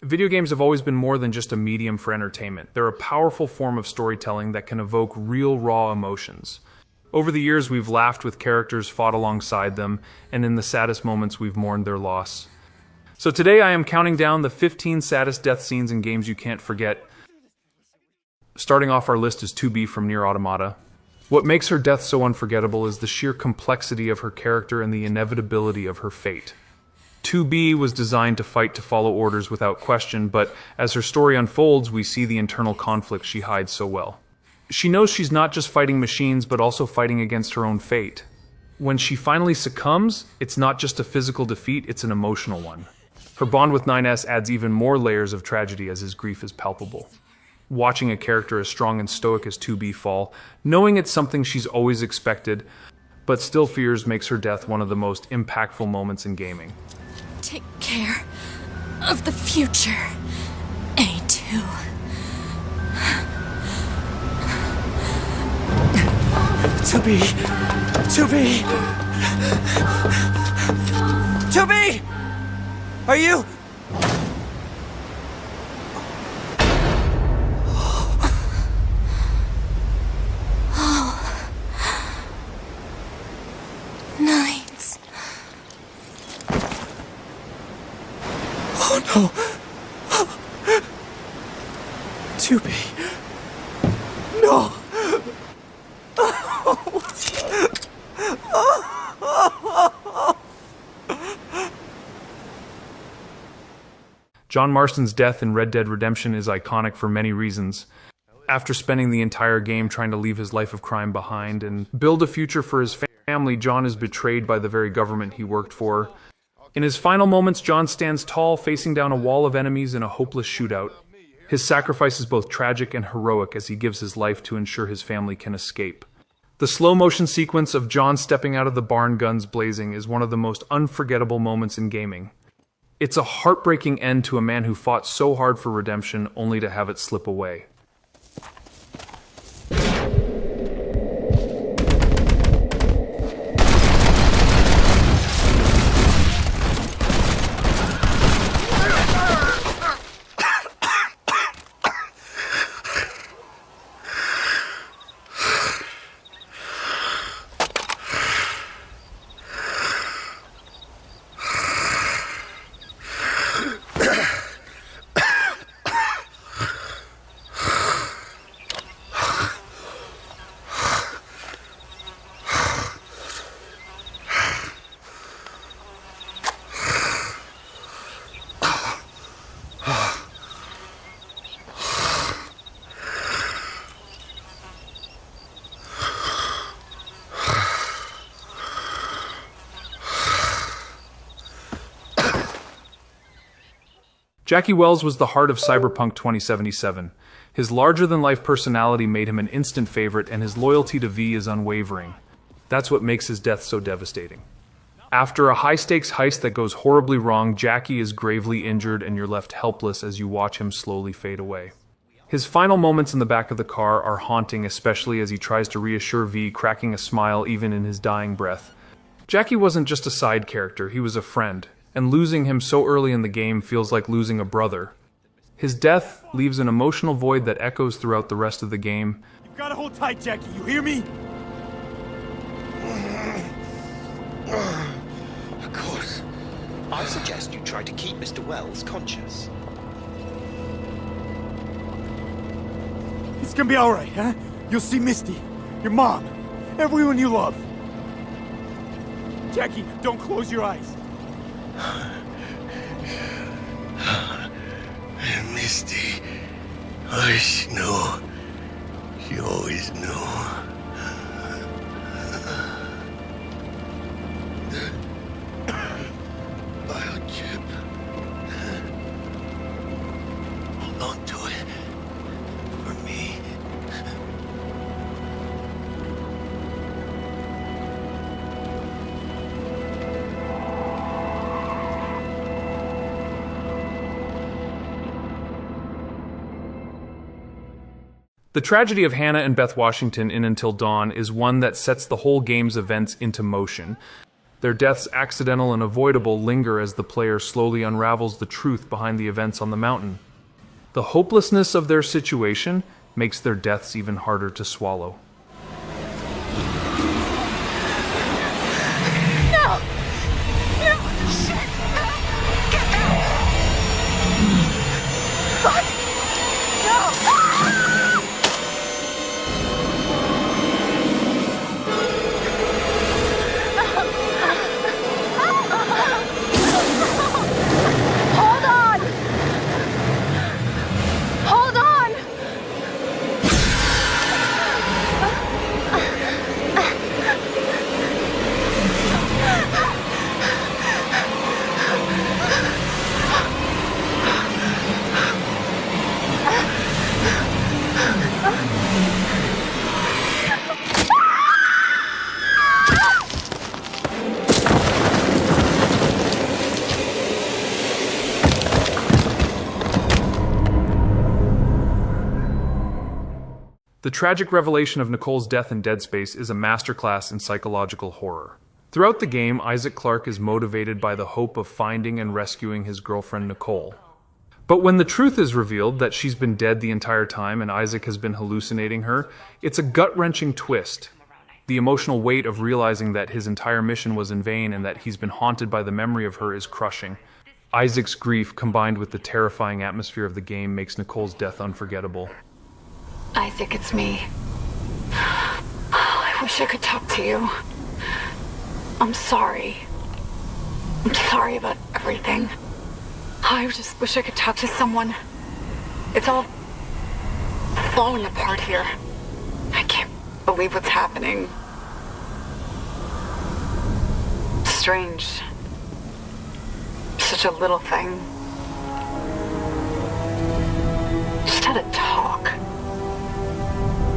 Video games have always been more than just a medium for entertainment. They're a powerful form of storytelling that can evoke real, raw emotions. Over the years, we've laughed with characters, fought alongside them, and in the saddest moments, we've mourned their loss. So today I am counting down the 15 saddest death scenes in games you can't forget. Starting off our list is 2B from Nier Automata. What makes her death so unforgettable is the sheer complexity of her character and the inevitability of her fate. 2B was designed to fight to follow orders without question, but as her story unfolds, we see the internal conflict she hides so well. She knows she's not just fighting machines, but also fighting against her own fate. When she finally succumbs, it's not just a physical defeat, it's an emotional one. Her bond with 9S adds even more layers of tragedy as his grief is palpable. Watching a character as strong and stoic as 2B fall, knowing it's something she's always expected, but still fears, makes her death one of the most impactful moments in gaming. Take care of the future, A2. To be! Are you? Nights. Oh no! To be. No! John Marston's death in Red Dead Redemption is iconic for many reasons. After spending the entire game trying to leave his life of crime behind and build a future for his family, John is betrayed by the very government he worked for. In his final moments, John stands tall, facing down a wall of enemies in a hopeless shootout. His sacrifice is both tragic and heroic as he gives his life to ensure his family can escape. The slow-motion sequence of John stepping out of the barn, guns blazing, is one of the most unforgettable moments in gaming. It's a heartbreaking end to a man who fought so hard for redemption only to have it slip away. Jackie Wells was the heart of Cyberpunk 2077. His larger-than-life personality made him an instant favorite, and his loyalty to V is unwavering. That's what makes his death so devastating. After a high-stakes heist that goes horribly wrong, Jackie is gravely injured and you're left helpless as you watch him slowly fade away. His final moments in the back of the car are haunting, especially as he tries to reassure V, cracking a smile even in his dying breath. Jackie wasn't just a side character, he was a friend. And losing him so early in the game feels like losing a brother. His death leaves an emotional void that echoes throughout the rest of the game. You've got to hold tight, Jackie, you hear me? Of course. I suggest you try to keep Mr. Wells conscious. It's gonna be alright, huh? You'll see Misty, your mom, everyone you love. Jackie, don't close your eyes. Misty, I know. You always know. Biochip. Hold on to it. For me. The tragedy of Hannah and Beth Washington in Until Dawn is one that sets the whole game's events into motion. Their deaths, accidental and avoidable, linger as the player slowly unravels the truth behind the events on the mountain. The hopelessness of their situation makes their deaths even harder to swallow. No! No! Shit! Get out! Fuck! No! Hold on! Hold on! The tragic revelation of Nicole's death in Dead Space is a masterclass in psychological horror. Throughout the game, Isaac Clarke is motivated by the hope of finding and rescuing his girlfriend Nicole. But when the truth is revealed that she's been dead the entire time and Isaac has been hallucinating her, it's a gut-wrenching twist. The emotional weight of realizing that his entire mission was in vain and that he's been haunted by the memory of her is crushing. Isaac's grief, combined with the terrifying atmosphere of the game, makes Nicole's death unforgettable. Isaac, it's me. I wish I could talk to you. I'm sorry. I'm sorry about everything. I just wish I could talk to someone. It's all falling apart here. I can't believe what's happening. Strange. Such a little thing. Just had a talk.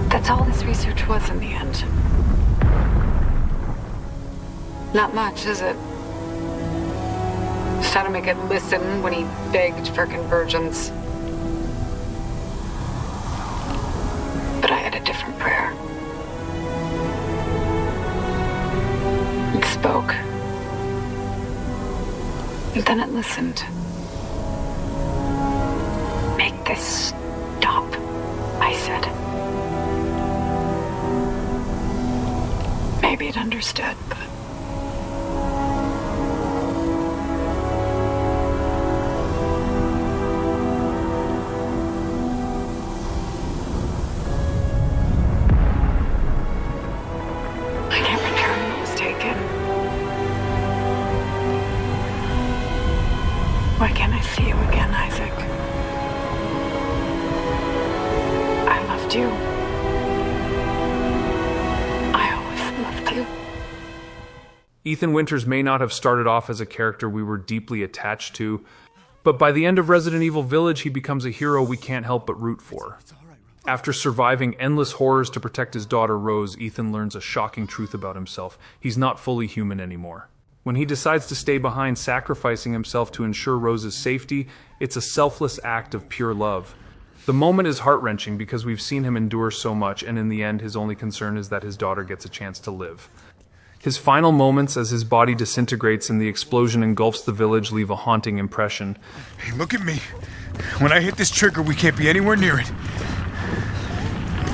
That's all this research was in the end. Not much, is it? Just how to make it listen when he begged for convergence. But I had a different prayer. It spoke. And then it listened. Make this stop, I said. Maybe it understood, but... I can't return what was taken. Why can't I see you again, Isaac? I loved you. Ethan Winters may not have started off as a character we were deeply attached to, but by the end of Resident Evil Village, he becomes a hero we can't help but root for. After surviving endless horrors to protect his daughter Rose, Ethan learns a shocking truth about himself. He's not fully human anymore. When he decides to stay behind, sacrificing himself to ensure Rose's safety, it's a selfless act of pure love. The moment is heart-wrenching because we've seen him endure so much, and in the end, his only concern is that his daughter gets a chance to live. His final moments as his body disintegrates and the explosion engulfs the village leave a haunting impression. Hey, look at me. When I hit this trigger, we can't be anywhere near it.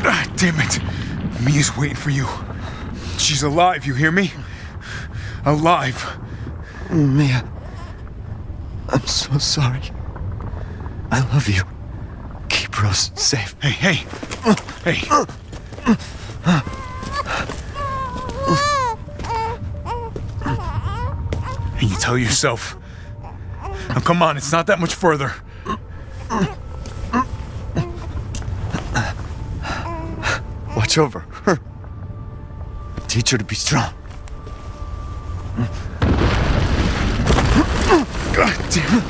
Ah, damn it. Mia's waiting for you. She's alive, you hear me? Alive. Mia, I'm so sorry. I love you. Keep Rose safe. Hey. And you tell yourself. Now come on, it's not that much further. Watch over her. Teach her to be strong. God damn it.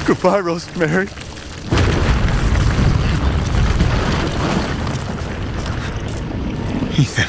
Goodbye, Rosemary. Ethan.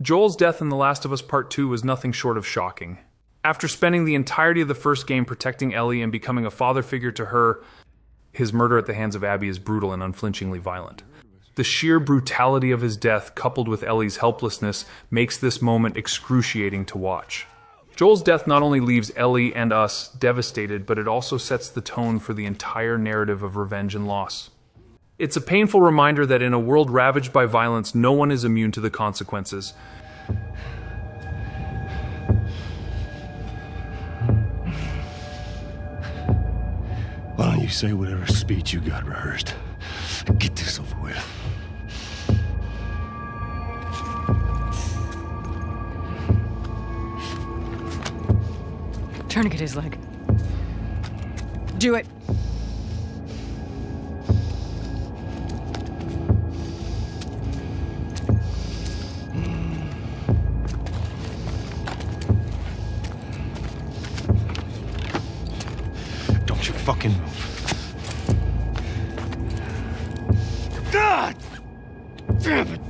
Joel's death in The Last of Us Part 2 was nothing short of shocking. After spending the entirety of the first game protecting Ellie and becoming a father figure to her, his murder at the hands of Abby is brutal and unflinchingly violent. The sheer brutality of his death, coupled with Ellie's helplessness, makes this moment excruciating to watch. Joel's death not only leaves Ellie and us devastated, but it also sets the tone for the entire narrative of revenge and loss. It's a painful reminder that in a world ravaged by violence, no one is immune to the consequences. Why don't you say whatever speech you got rehearsed? Get this over with. Tourniquet his leg. Do it. Don't you fucking move. God damn it!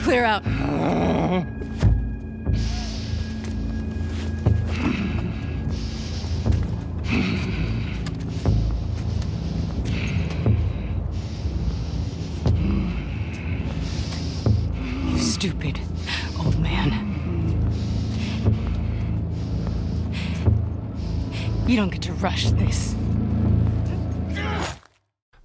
Clear out. You stupid old man. You don't get to rush this.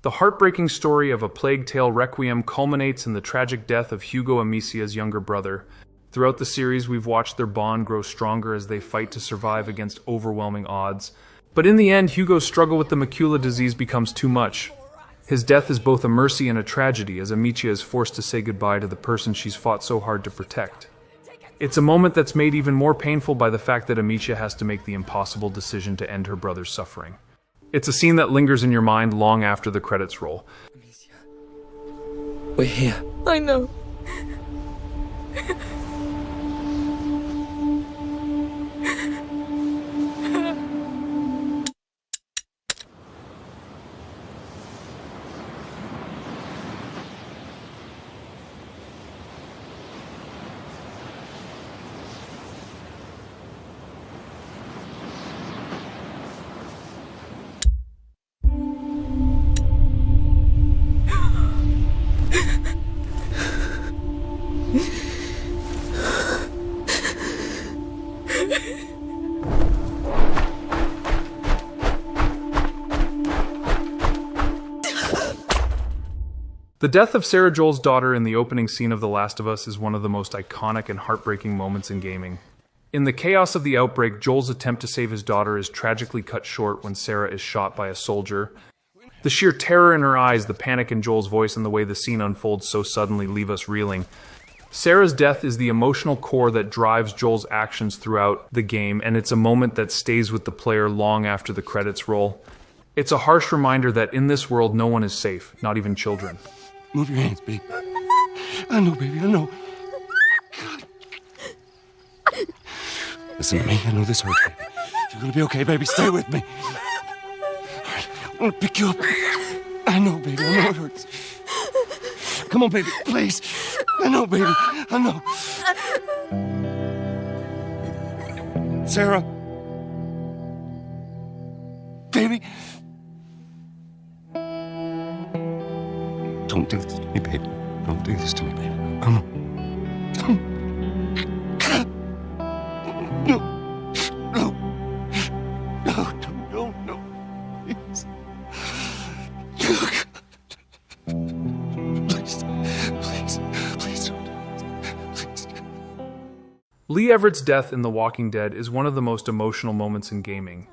The heartbreaking story of A Plague Tale: Requiem culminates in the tragic death of Hugo Amicia's younger brother. Throughout the series, we've watched their bond grow stronger as they fight to survive against overwhelming odds. But in the end, Hugo's struggle with the macula disease becomes too much. His death is both a mercy and a tragedy, as Amicia is forced to say goodbye to the person she's fought so hard to protect. It's a moment that's made even more painful by the fact that Amicia has to make the impossible decision to end her brother's suffering. It's a scene that lingers in your mind long after the credits roll. We're here. I know. The death of Sarah Joel's daughter in the opening scene of The Last of Us is one of the most iconic and heartbreaking moments in gaming. In the chaos of the outbreak, Joel's attempt to save his daughter is tragically cut short when Sarah is shot by a soldier. The sheer terror in her eyes, the panic in Joel's voice, and the way the scene unfolds so suddenly leave us reeling. Sarah's death is the emotional core that drives Joel's actions throughout the game, and it's a moment that stays with the player long after the credits roll. It's a harsh reminder that in this world, no one is safe, not even children. Move your hands, baby. I know, baby, I know. Listen to me, I know this hurts, baby. You're gonna be okay, baby. Stay with me. All right, I'm gonna pick you up. I know, baby, I know it hurts. Come on, baby, please. I know, baby, I know. Sarah. Baby. Don't do this to me, baby. Don't do this to me, baby. Come on. No. No. No, no, no, please. Please, please don't. Please. Lee Everett's death in The Walking Dead is one of the most emotional moments in gaming.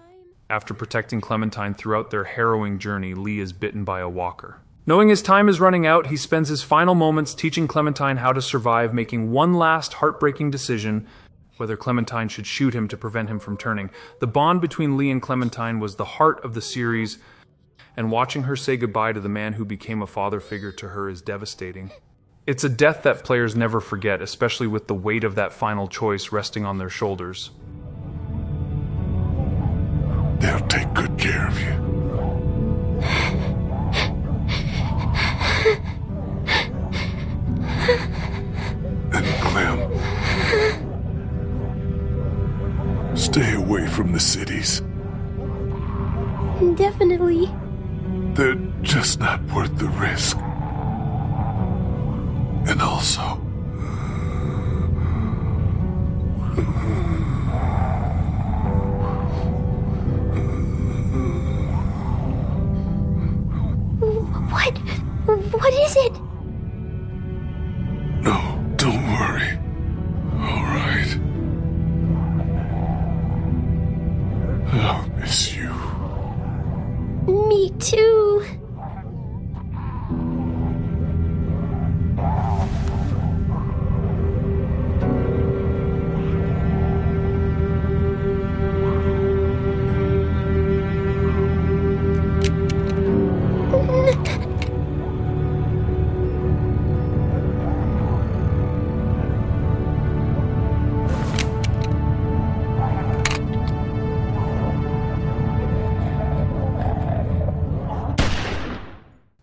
After protecting Clementine throughout their harrowing journey, Lee is bitten by a walker. Knowing his time is running out, he spends his final moments teaching Clementine how to survive, making one last heartbreaking decision, whether Clementine should shoot him to prevent him from turning. The bond between Lee and Clementine was the heart of the series, and watching her say goodbye to the man who became a father figure to her is devastating. It's a death that players never forget, especially with the weight of that final choice resting on their shoulders. They'll take good care of you. And Clem, stay away from the cities. Definitely. They're just not worth the risk. And also, What is it? no, don't worry. All right. I'll miss you. Me too.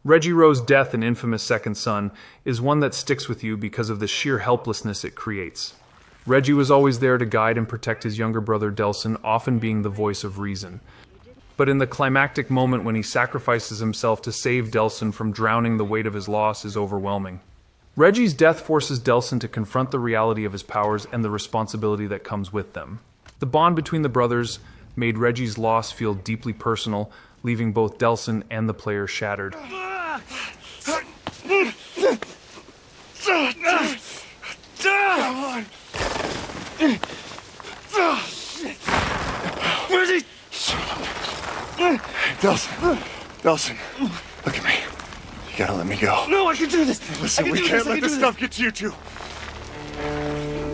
Reggie Rowe's death in infamous Second Son is one that sticks with you because of the sheer helplessness it creates. Reggie was always there to guide and protect his younger brother Delson, often being the voice of reason. But in the climactic moment when he sacrifices himself to save Delson from drowning, the weight of his loss is overwhelming. Reggie's death forces Delson to confront the reality of his powers and the responsibility that comes with them. The bond between the brothers made Reggie's loss feel deeply personal, leaving both Delson and the player shattered. Where's he? Delson, look at me. You gotta let me go. No, I can do this. Listen, we can't let this stuff get to you two.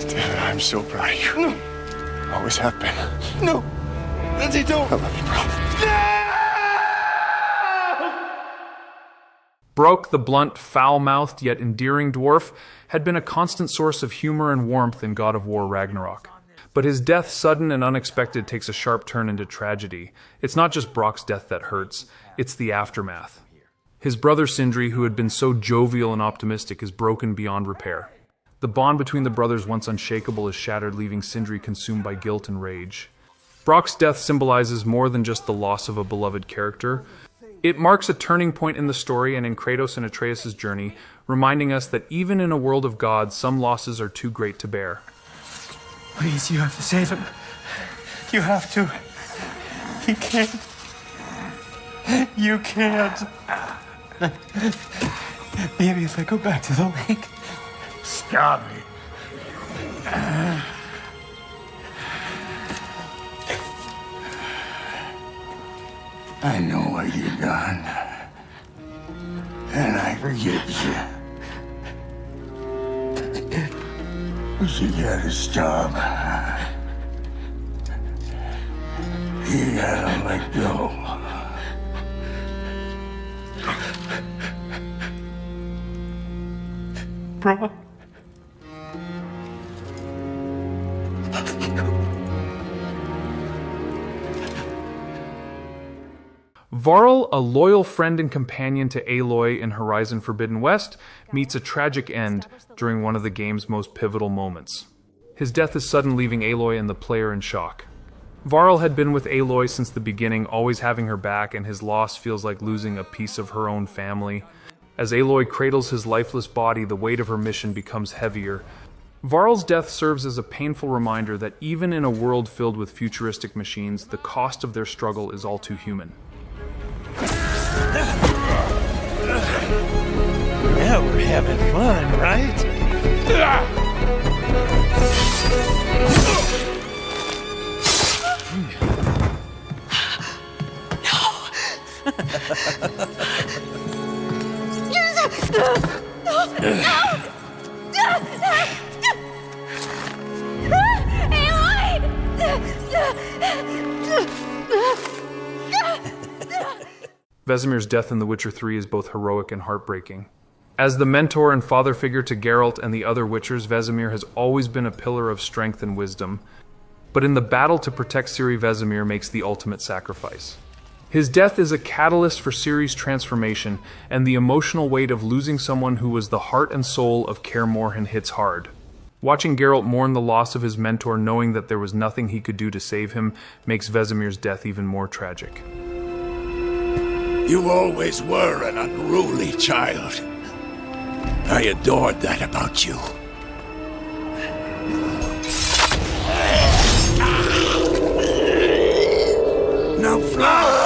David, I'm so proud of you. No. Always have been. No. Lindsay, don't. I love you, bro. Broke, the blunt, foul-mouthed yet endearing dwarf, had been a constant source of humor and warmth in God of War Ragnarok. But his death, sudden and unexpected, takes a sharp turn into tragedy. It's not just Brock's death that hurts, it's the aftermath. His brother Sindri, who had been so jovial and optimistic, is broken beyond repair. The bond between the brothers, once unshakable, is shattered, leaving Sindri consumed by guilt and rage. Brock's death symbolizes more than just the loss of a beloved character. It marks a turning point in the story and in Kratos and Atreus' journey, reminding us that even in a world of gods, some losses are too great to bear. Please, you have to save him. You have to. He can't. You can't. Maybe if I go back to the lake. Stop it. I know what you've done. And I forgive you. But you gotta stop. You gotta let go. Bro. Varl, a loyal friend and companion to Aloy in Horizon Forbidden West, meets a tragic end during one of the game's most pivotal moments. His death is sudden, leaving Aloy and the player in shock. Varl had been with Aloy since the beginning, always having her back, and his loss feels like losing a piece of her own family. As Aloy cradles his lifeless body, the weight of her mission becomes heavier. Varl's death serves as a painful reminder that even in a world filled with futuristic machines, the cost of their struggle is all too human. Yeah, we're having fun, right? Vesemir's death in The Witcher 3 is both heroic and heartbreaking. As the mentor and father figure to Geralt and the other Witchers, Vesemir has always been a pillar of strength and wisdom. But in the battle to protect Ciri, Vesemir makes the ultimate sacrifice. His death is a catalyst for Ciri's transformation, and the emotional weight of losing someone who was the heart and soul of Kaer Morhen hits hard. Watching Geralt mourn the loss of his mentor, knowing that there was nothing he could do to save him, makes Vesemir's death even more tragic. You always were an unruly child. I adored that about you. Now fly!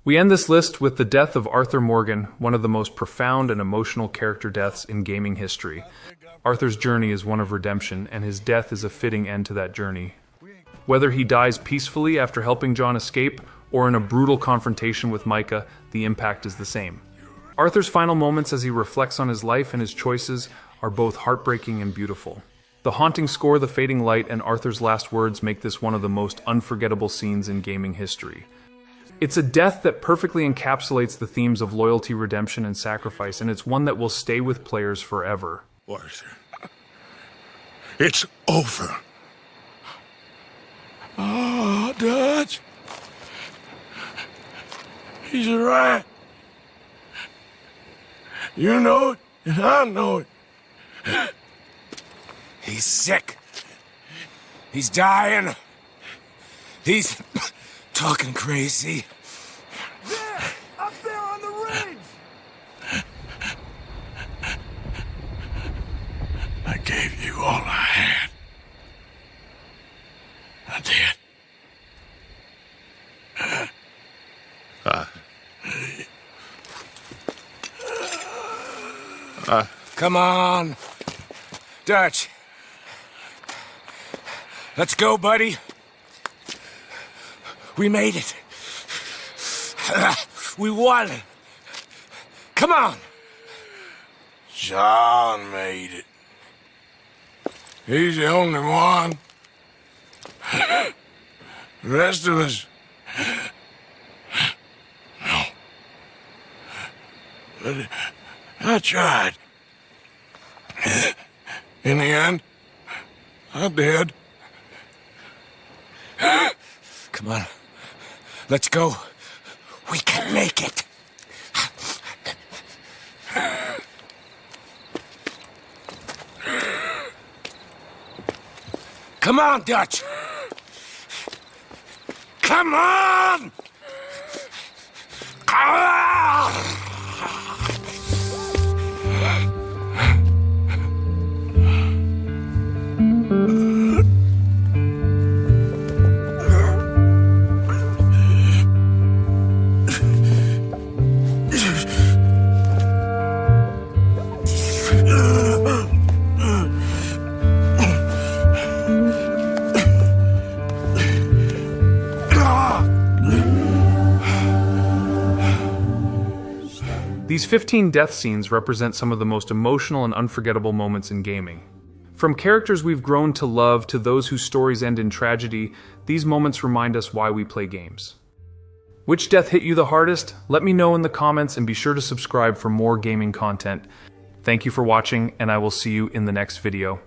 We end this list with the death of Arthur Morgan, one of the most profound and emotional character deaths in gaming history. Arthur's journey is one of redemption, and his death is a fitting end to that journey. Whether he dies peacefully after helping Jon escape, or in a brutal confrontation with Micah, the impact is the same. Arthur's final moments as he reflects on his life and his choices are both heartbreaking and beautiful. The haunting score, the fading light, and Arthur's last words make this one of the most unforgettable scenes in gaming history. It's a death that perfectly encapsulates the themes of loyalty, redemption, and sacrifice, and it's one that will stay with players forever. Arthur, it's over. Oh, Dutch. He's right. You know it, and I know it. He's sick. He's dying. He's talking crazy. There! Up there on the ridge! I gave you all I had. I did. Come on. Dutch. Let's go, buddy. We made it. We won. Come on. John made it. He's the only one. The rest of us No. But I tried. In the end, I did. Come on. Let's go. We can make it. Come on, Dutch. Come on! These 15 death scenes represent some of the most emotional and unforgettable moments in gaming. From characters we've grown to love to those whose stories end in tragedy, these moments remind us why we play games. Which death hit you the hardest? Let me know in the comments and be sure to subscribe for more gaming content. Thank you for watching, and I will see you in the next video.